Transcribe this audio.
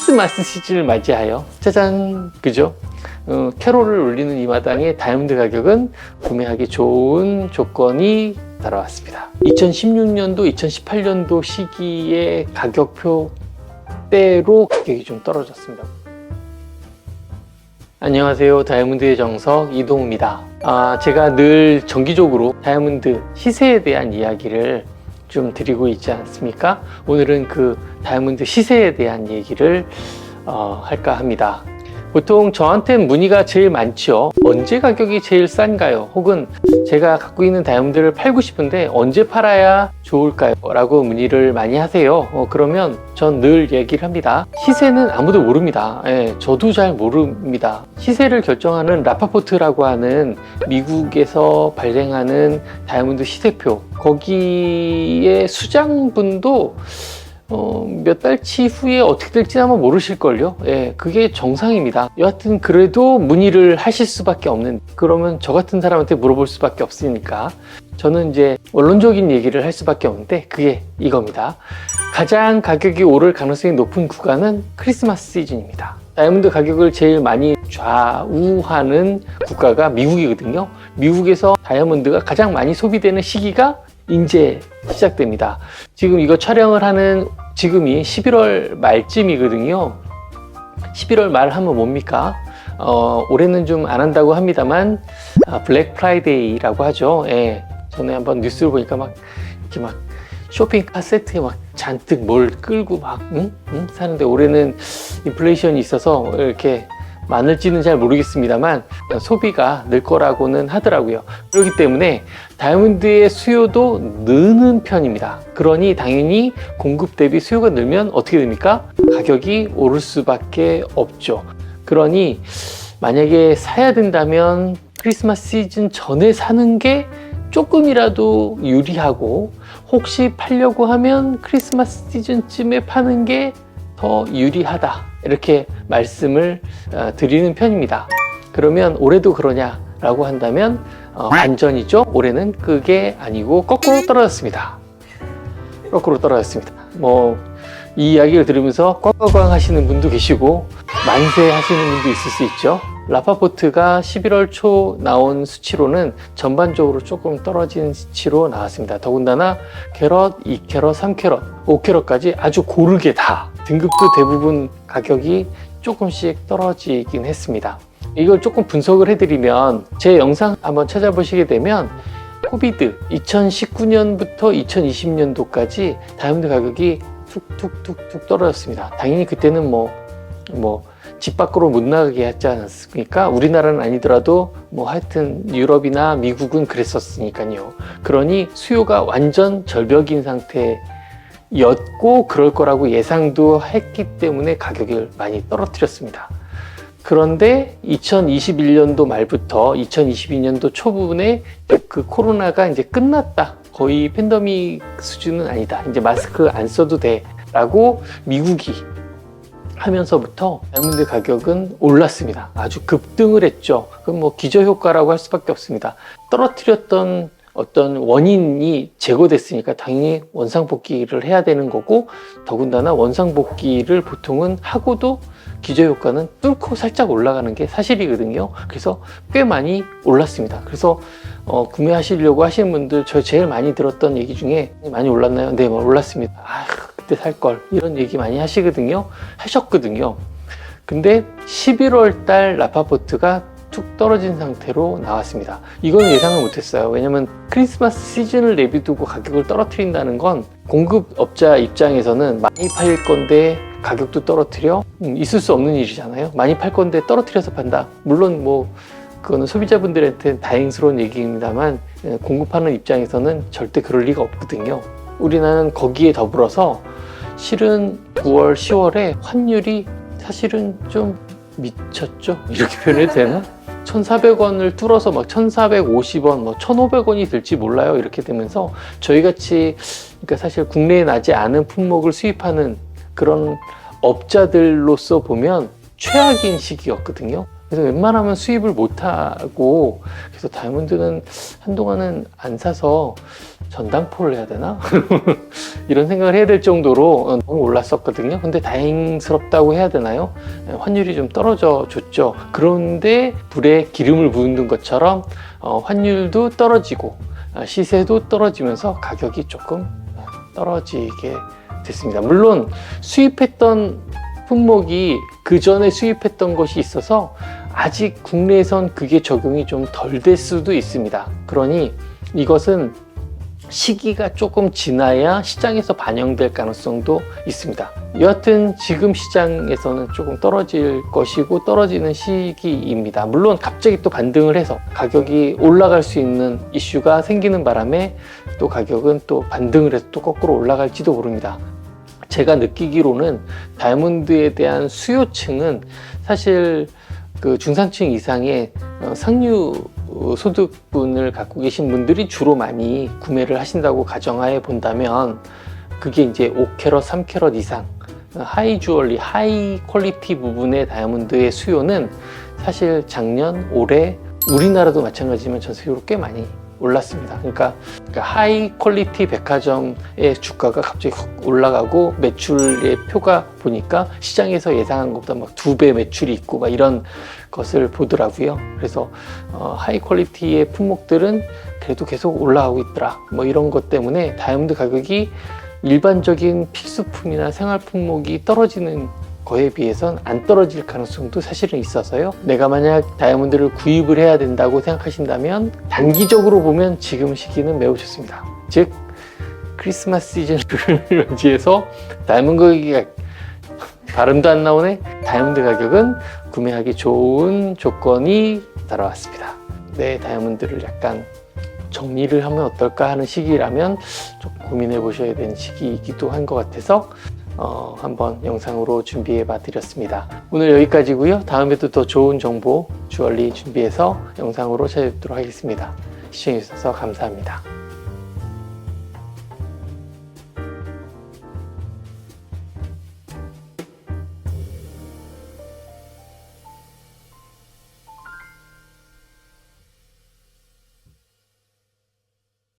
크리스마스 시즌을 맞이하여 짜잔, 그죠? 캐롤을 울리는 이 마당에 다이아몬드 가격은 구매하기 좋은 조건이 따라왔습니다. 2016년도, 2018년도 시기의 가격표대로 가격이 좀 떨어졌습니다. 안녕하세요. 다이아몬드의 정석 이동우입니다. 제가 늘 정기적으로 다이아몬드 시세에 대한 이야기를 좀 드리고 있지 않습니까? 오늘은 그 다이아몬드 시세에 대한 얘기를 할까 합니다. 보통 저한테 문의가 제일 많죠. 언제 가격이 제일 싼가요? 혹은 제가 갖고 있는 다이아몬드를 팔고 싶은데 언제 팔아야 좋을까요? 라고 문의를 많이 하세요. 그러면 전 늘 얘기를 합니다. 시세는 아무도 모릅니다. 저도 잘 모릅니다. 시세를 결정하는 라파포트라고 하는 미국에서 발행하는 다이아몬드 시세표, 거기에 수장분도 몇 달치 후에 어떻게 될지 아마 모르실걸요. 그게 정상입니다. 여하튼 그래도 문의를 하실 수밖에 없는, 그러면 저 같은 사람한테 물어볼 수밖에 없으니까 저는 이제 원론적인 얘기를 할 수밖에 없는데, 그게 이겁니다. 가장 가격이 오를 가능성이 높은 구간은 크리스마스 시즌입니다. 다이아몬드 가격을 제일 많이 좌우하는 국가가 미국이거든요. 미국에서 다이아몬드가 가장 많이 소비되는 시기가 이제 시작됩니다. 지금 이거 촬영을 하는 지금이 11월 말쯤이거든요. 11월 말 하면 뭡니까? 올해는 좀 안 한다고 합니다만 블랙 프라이데이라고 하죠. 전에 한번 뉴스를 보니까 이렇게 쇼핑 카세트에 잔뜩 뭘 끌고 사는데, 올해는 인플레이션이 있어서 이렇게 많을지는 잘 모르겠습니다만 소비가 늘 거라고는 하더라고요. 그렇기 때문에 다이아몬드의 수요도 느는 편입니다. 그러니 당연히 공급 대비 수요가 늘면 어떻게 됩니까? 가격이 오를 수밖에 없죠. 그러니 만약에 사야 된다면 크리스마스 시즌 전에 사는 게 조금이라도 유리하고, 혹시 팔려고 하면 크리스마스 시즌쯤에 파는 게 더 유리하다, 이렇게 말씀을 드리는 편입니다. 그러면 올해도 그러냐라고 한다면 반전이죠. 올해는 그게 아니고 거꾸로 떨어졌습니다. 거꾸로 떨어졌습니다. 이 이야기를 들으면서 꽝꽝꽝 하시는 분도 계시고 만세 하시는 분도 있을 수 있죠. 라파포트가 11월 초 나온 수치로는 전반적으로 조금 떨어진 수치로 나왔습니다. 더군다나 캐럿, 2캐럿, 3캐럿, 5캐럿까지 아주 고르게 다 등급도 대부분 가격이 조금씩 떨어지긴 했습니다. 이걸 조금 분석을 해드리면, 제 영상 한번 찾아보시게 되면 코비드 2019년부터 2020년도까지 다이아몬드 가격이 툭툭툭툭 떨어졌습니다. 당연히 그때는 집 밖으로 못 나가게 했지 않았습니까? 우리나라는 아니더라도 하여튼 유럽이나 미국은 그랬었으니까요. 그러니 수요가 완전 절벽인 상태였고 그럴 거라고 예상도 했기 때문에 가격을 많이 떨어뜨렸습니다. 그런데 2021년도 말부터 2022년도 초부분에 그 코로나가 이제 끝났다, 거의 팬데믹 수준은 아니다, 이제 마스크 안 써도 돼 라고 미국이 하면서부터 다이아몬드 가격은 올랐습니다. 아주 급등을 했죠. 그럼 기저효과라고 할 수밖에 없습니다. 떨어뜨렸던 어떤 원인이 제거됐으니까 당연히 원상복귀를 해야 되는 거고, 더군다나 원상복귀를 보통은 하고도 기저효과는 뚫고 살짝 올라가는 게 사실이거든요. 그래서 꽤 많이 올랐습니다. 그래서 구매하시려고 하시는 분들, 저 제일 많이 들었던 얘기 중에, 많이 올랐나요? 네, 올랐습니다. 그때 살걸, 이런 얘기 많이 하셨거든요. 근데 11월 달 라파포트가 툭 떨어진 상태로 나왔습니다. 이건 예상을 못했어요. 왜냐면 크리스마스 시즌을 내비두고 가격을 떨어뜨린다는 건 공급업자 입장에서는 많이 팔릴 건데 가격도 떨어뜨려? 있을 수 없는 일이잖아요. 많이 팔 건데 떨어뜨려서 판다. 물론 그거는 소비자분들한테는 다행스러운 얘기입니다만, 공급하는 입장에서는 절대 그럴 리가 없거든요. 우리나라는 거기에 더불어서 실은 9월, 10월에 환율이 사실은 좀 미쳤죠? 이렇게 표현해도 되나? 1,400원을 뚫어서 1,450원, 1,500원이 될지 몰라요. 이렇게 되면서 저희같이, 그러니까 사실 국내에 나지 않은 품목을 수입하는 그런 업자들로서 보면 최악인 시기였거든요. 그래서 웬만하면 수입을 못하고, 그래서 다이아몬드는 한동안은 안 사서 전당포를 해야 되나? 이런 생각을 해야 될 정도로 너무 올랐었거든요. 근데 다행스럽다고 해야 되나요? 환율이 좀 떨어져 줬죠. 그런데 불에 기름을 붓는 것처럼 환율도 떨어지고 시세도 떨어지면서 가격이 조금 떨어지게 됐습니다. 물론 수입했던 품목이 그 전에 수입했던 것이 있어서 아직 국내에선 그게 적용이 좀 덜 될 수도 있습니다. 그러니 이것은 시기가 조금 지나야 시장에서 반영될 가능성도 있습니다. 여하튼 지금 시장에서는 조금 떨어질 것이고 떨어지는 시기입니다. 물론 갑자기 또 반등을 해서 가격이 올라갈 수 있는 이슈가 생기는 바람에 또 가격은 또 반등을 해서 또 거꾸로 올라갈지도 모릅니다. 제가 느끼기로는 다이아몬드에 대한 수요층은 사실 그 중산층 이상의 상류 소득분을 갖고 계신 분들이 주로 많이 구매를 하신다고 가정하에 본다면 그게 이제 5캐럿, 3캐럿 이상 하이 주얼리, 하이 퀄리티 부분의 다이아몬드의 수요는 사실 작년, 올해 우리나라도 마찬가지지만 전 세계적으로 꽤 많이 올랐습니다. 그러니까 하이 퀄리티 백화점의 주가가 갑자기 훅 올라가고 매출의 표가 보니까 시장에서 예상한 것보다 막 2배 매출이 있고 막 이런 것을 보더라고요. 그래서 하이 퀄리티의 품목들은 그래도 계속 올라가고 있더라. 뭐 이런 것 때문에 다이아몬드 가격이 일반적인 필수품이나 생활 품목이 떨어지는 거에 비해선 안 떨어질 가능성도 사실은 있어서요. 내가 만약 다이아몬드를 구입을 해야 된다고 생각하신다면 단기적으로 보면 지금 시기는 매우 좋습니다. 즉 크리스마스 시즌을 맞이해서 다이아몬드 가격이 발음도 안 나오네. 다이아몬드 가격은 구매하기 좋은 조건이 따라왔습니다. 내 다이아몬드를 약간 정리를 하면 어떨까 하는 시기라면 좀 고민해 보셔야 되는 시기이기도 한 것 같아서 한번 영상으로 준비해 봐 드렸습니다. 오늘 여기까지고요. 다음에도 더 좋은 정보 주얼리 준비해서 영상으로 찾아뵙도록 하겠습니다. 시청해 주셔서 감사합니다.